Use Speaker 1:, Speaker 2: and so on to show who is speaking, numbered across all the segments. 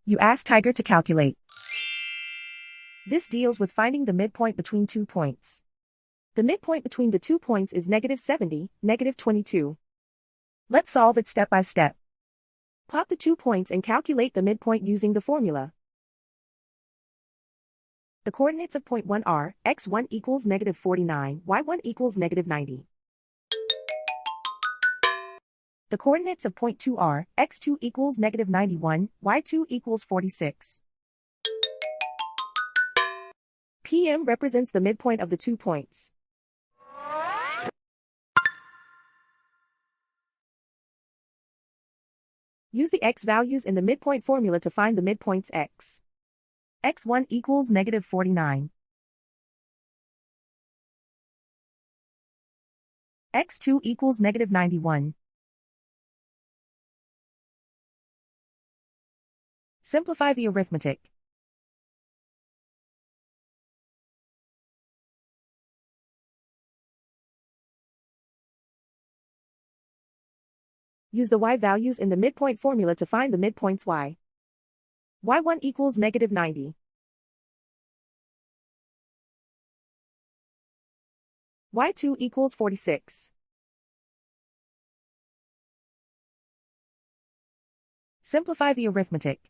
Speaker 1: You ask Tiger to calculate. This deals with finding the midpoint between 2 points. The midpoint between the 2 points is -70, -22. Let's solve it step by step. Plot the 2 points and calculate the midpoint using the formula. The coordinates of point 1 are, x1 equals -49, y1 equals -90. The coordinates of point 2 are, x2 equals -91, y2 equals 46. PM represents the midpoint of the 2 points. Use the x values in the midpoint formula to find the midpoints x. x1 equals -49. x2 equals -91. Simplify the arithmetic. Use the y values in the midpoint formula to find the midpoints y. y1 equals -90. y2 equals 46. Simplify the arithmetic.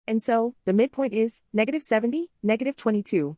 Speaker 1: And so, the midpoint is -70, -22.